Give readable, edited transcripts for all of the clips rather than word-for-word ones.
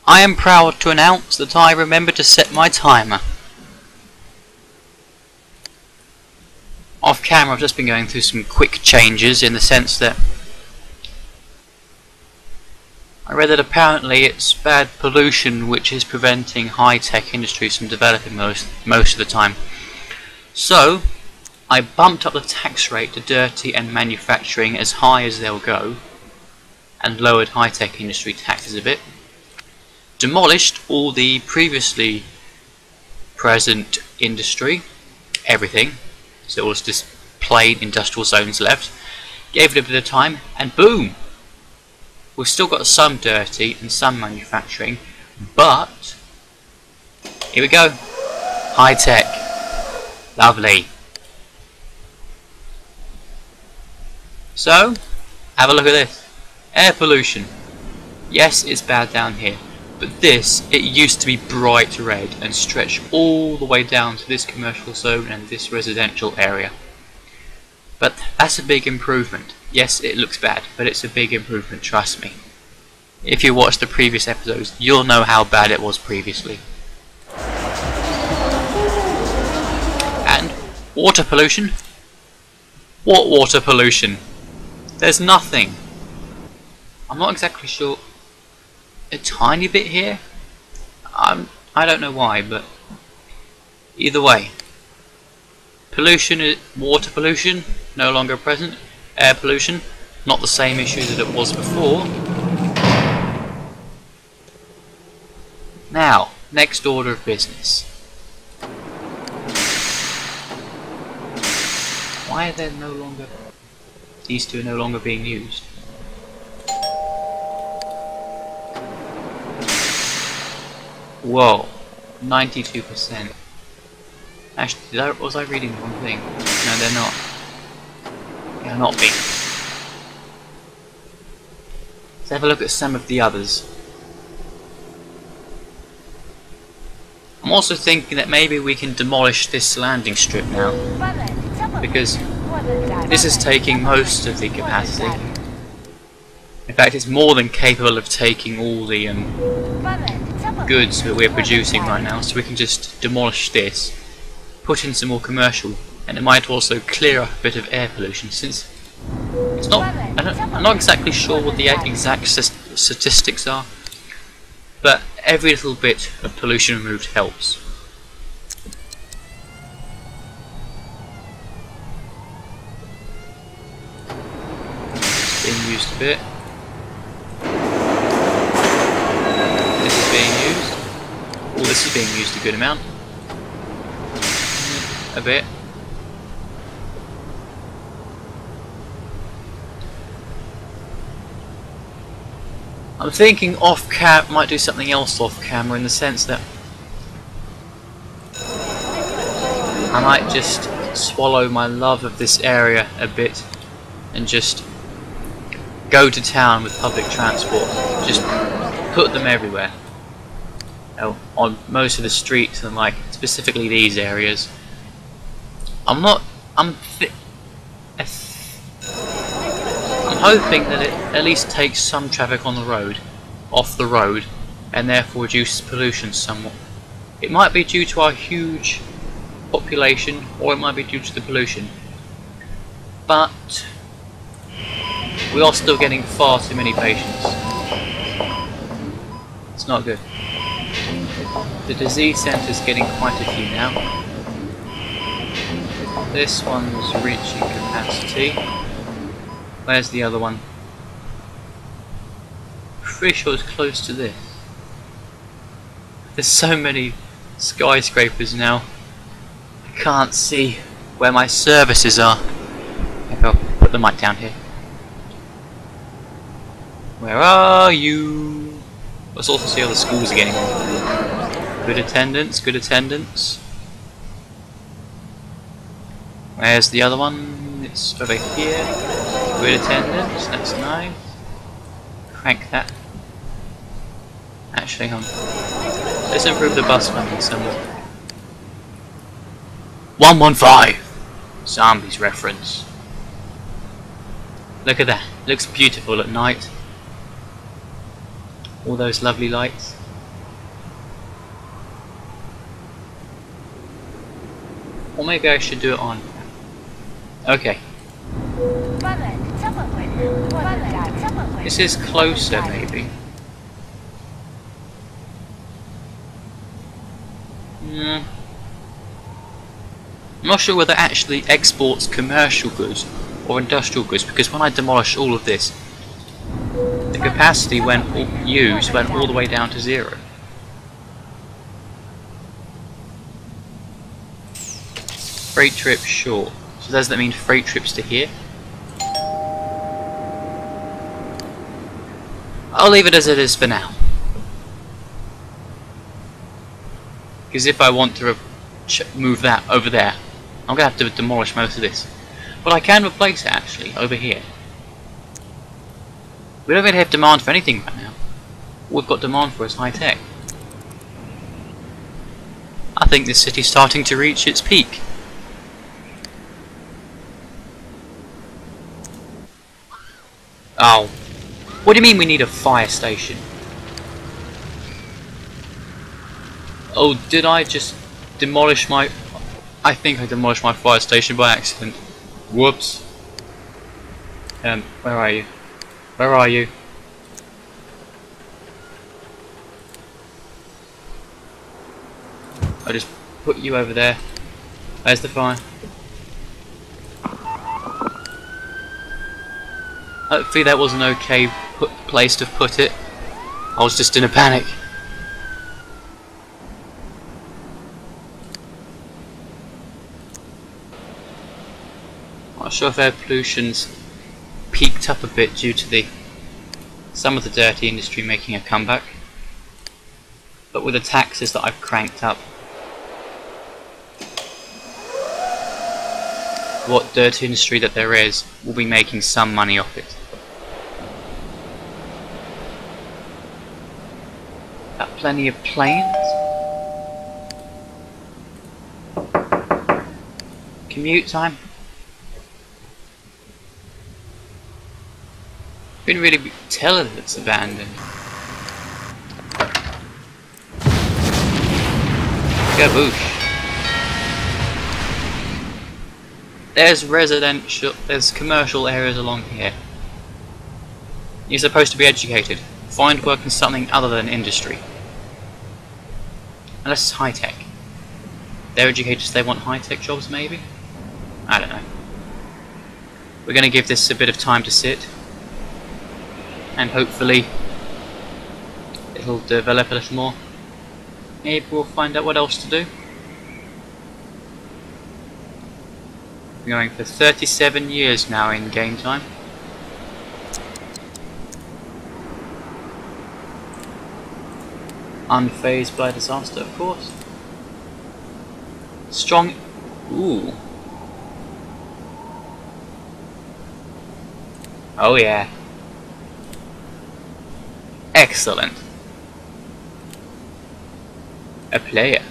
I am proud to announce that I remembered to set my timer. Off camera I've just been going through some quick changes in the sense that I read that apparently it's bad pollution which is preventing high-tech industries from developing most of the time. So I bumped up the tax rate to dirty and manufacturing as high as they'll go and lowered high-tech industry taxes a bit. Demolished all the previously present industry, everything, so it was just plain industrial zones left. Gave it a bit of time and boom! We've still got some dirty and some manufacturing, but here we go. High tech. Lovely. So, have a look at this. Air pollution. Yes, it's bad down here, but this, it used to be bright red and stretch all the way down to this commercial zone and this residential area. But that's a big improvement. Yes, it looks bad, but it's a big improvement, trust me. If you watched the previous episodes, you'll know how bad it was previously. And water pollution? What water pollution? There's nothing. I'm not exactly sure. A tiny bit here? I don't know why, but either way. Pollution, water pollution, no longer present. Air pollution, not the same issue that it was before. Now, next order of business. Why are they no longer... These two are no longer being used. Whoa, 92%. Actually, was I reading the wrong thing? No, they're not. They're not being. Let's have a look at some of the others. I'm also thinking that maybe we can demolish this landing strip now, because this is taking most of the capacity. In fact, it's more than capable of taking all the goods that we're producing right now, so we can just demolish this, put in some more commercial, and it might also clear up a bit of air pollution, since it's not, I'm not exactly sure what the exact statistics are, but every little bit of pollution removed helps. It's being used a bit. This is being used. All this is being used a good amount. A bit. I'm thinking might do something else off camera, in the sense that I might just swallow my love of this area a bit and just go to town with public transport. Just put them everywhere. On most of the streets and like specifically these areas. I'm hoping that it at least takes some traffic on the road, off the road, and therefore reduces pollution somewhat. It might be due to our huge population, or it might be due to the pollution. But we are still getting far too many patients. It's not good. The disease centre is getting quite a few now. This one's reaching capacity. Where's the other one? Pretty sure it's close to this. There's so many skyscrapers now. I can't see where my services are. Maybe I'll put the mic down here. Where are you? Let's also see how the schools are getting on. Good attendance, good attendance. Where's the other one? It's over here. Good attendance, that's nice. Crank that. Actually, let's improve the bus funding somewhat. 115! Zombies reference. Look at that. Looks beautiful at night. All those lovely lights. Or maybe I should do it on. Okay. This is closer, maybe. I'm not sure whether it actually exports commercial goods or industrial goods, because when I demolished all of this, the capacity used went all the way down to 0. Freight trip short. So does that mean freight trips to here? I'll leave it as it is for now. Because if I want to move that over there, I'm going to have to demolish most of this. But I can replace it actually, over here. We don't really have demand for anything right now. All we've got demand for is high tech. I think this city's starting to reach its peak. Oh. What do you mean we need a fire station? Oh, did I just demolish my... I think I demolished my fire station by accident. Whoops. Where are you? Where are you? I just put you over there. There's the fire. Hopefully that was an okay place to put it. I was just in a panic. Not sure if air pollution's peaked up a bit due to some of the dirty industry making a comeback, but with the taxes that I've cranked up, what dirty industry that there is will be making some money off it. Got plenty of planes. Commute time. Couldn't really tell if it's abandoned. Gaboosh. There's commercial areas along here. You're supposed to be educated. Find work in something other than industry. Unless it's high tech. They're educated so they want high tech jobs maybe? I don't know. We're going to give this a bit of time to sit. And hopefully it'll develop a little more. Maybe we'll find out what else to do. We're going for 37 years now in game time. Unfazed by disaster, of course. Strong. Ooh. Oh yeah. Excellent. A player.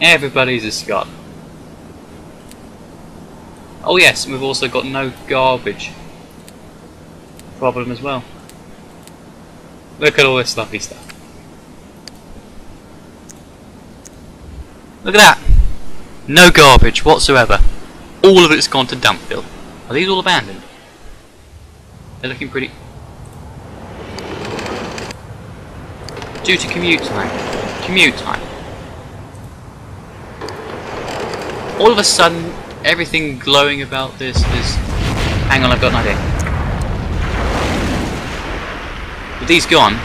Everybody's a Scot. Oh yes, and we've also got no garbage problem as well. Look at all this lovely stuff. Look at that! No garbage whatsoever. All of it's gone to Dumpville. Are these all abandoned? They're looking pretty... Due to commute time. Commute time. All of a sudden, everything glowing about this is... Hang on, I've got an idea. With these gone...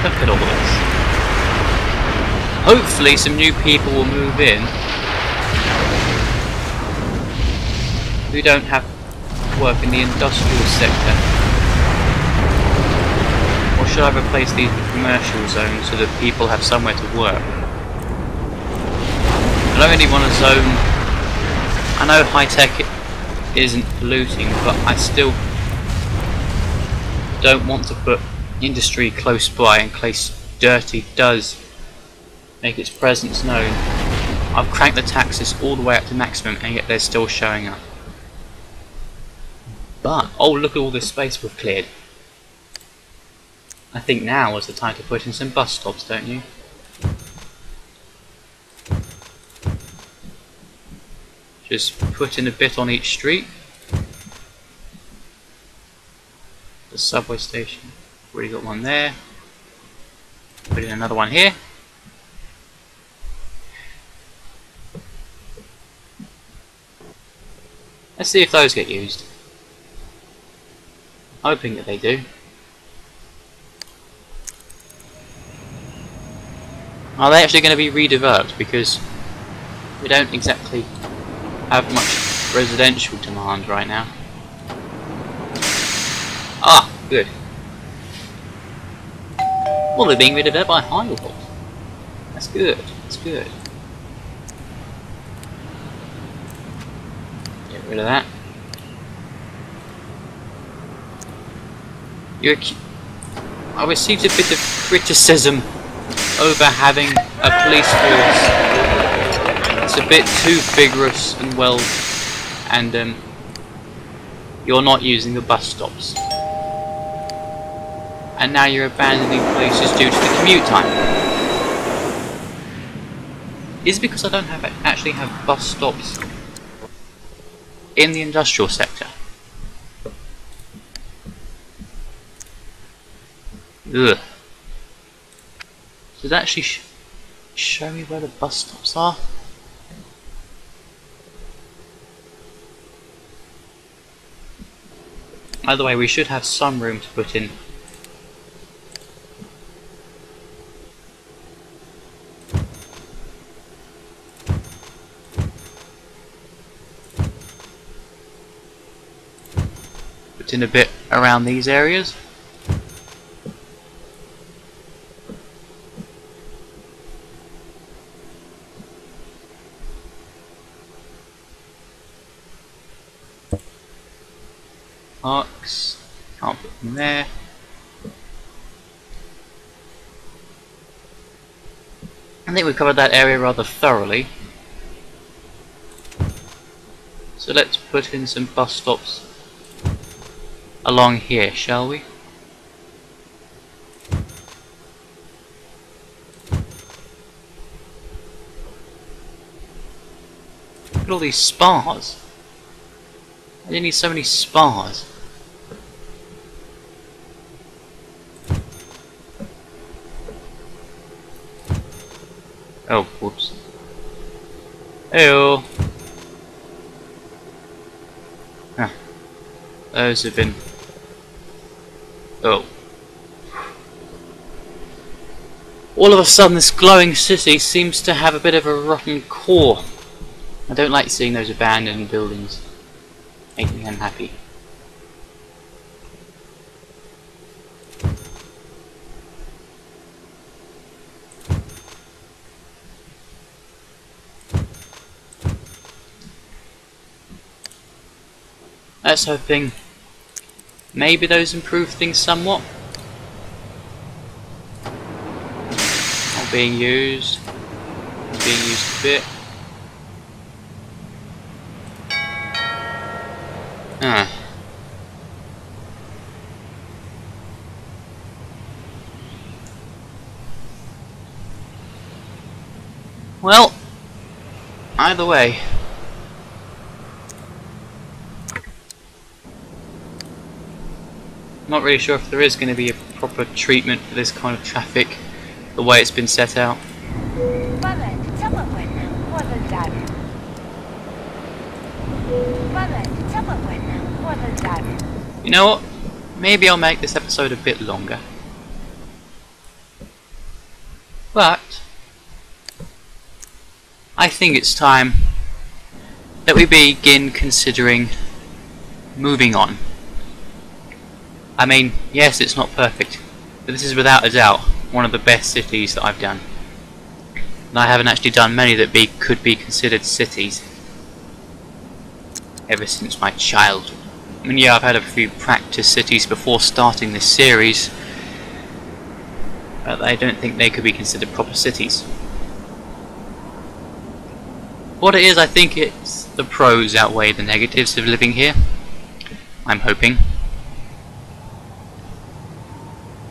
Look at all this. Hopefully some new people will move in who don't have work in the industrial sector. Or should I replace these with commercial zones so that people have somewhere to work? I don't really want a zone... I know high tech isn't polluting, but I still don't want to put industry close by in case dirty does make its presence known. I've cranked the taxes all the way up to maximum and yet they're still showing up. But, oh look at all this space we've cleared. I think now is the time to put in some bus stops, don't you? Just put in a bit on each street. The subway station, already got one there. Put in another one here. Let's see if those get used. Hoping that they do. Are they actually going to be redeveloped? Because we don't exactly have much residential demand right now. Ah, good. Well, they're being redeveloped by Highwall. That's good. That's good. Get rid of that. I received a bit of criticism over having a police force. It's a bit too vigorous and well, and you're not using the bus stops. And now you're abandoning places due to the commute time. Is it because I don't actually have bus stops in the industrial sector? Ugh. Does it actually show me where the bus stops are? By the way, we should have some room to put in a bit around these areas. Parks, can't put them there. I think we've covered that area rather thoroughly. So let's put in some bus stops along here, shall we? Look at all these spas. I didn't need so many spas. Oh, whoops. Heyo. Huh. Those have been... Oh. All of a sudden this glowing city seems to have a bit of a rotten core. I don't like seeing those abandoned buildings. Make me unhappy. Let's hoping maybe those improve things somewhat. Not being used. Being used a bit. Ah. Well, either way. Not really sure if there is going to be a proper treatment for this kind of traffic, the way it's been set out. You know what? Maybe I'll make this episode a bit longer. But I think it's time that we begin considering moving on. I mean, yes, it's not perfect, but this is without a doubt one of the best cities that I've done. And I haven't actually done many that could be considered cities ever since my childhood. I mean, yeah, I've had a few practice cities before starting this series, but I don't think they could be considered proper cities. What it is, I think it's the pros outweigh the negatives of living here. I'm hoping.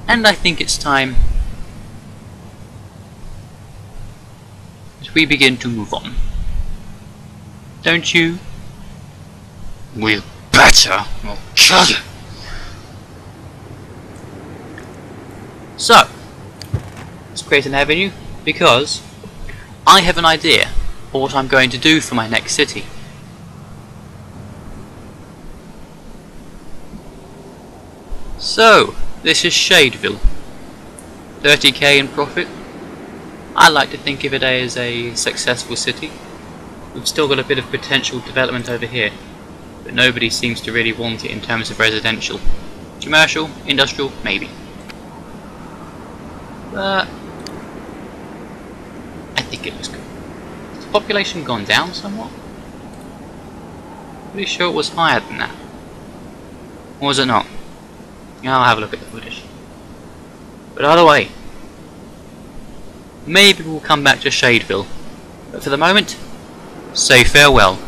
And I think it's time that we begin to move on. Don't you? We'll better. I'll kill you. So, let's create an avenue, because I have an idea for what I'm going to do for my next city. So, this is Shadeville. 30k in profit. I like to think of it as a successful city. We've still got a bit of potential development over here, but nobody seems to really want it in terms of residential. Commercial, industrial, maybe. But I think it looks good. Has the population gone down somewhat? Pretty sure it was higher than that. Or was it not? I'll have a look at the footage. But either way, maybe we'll come back to Shadeville. But for the moment, say farewell.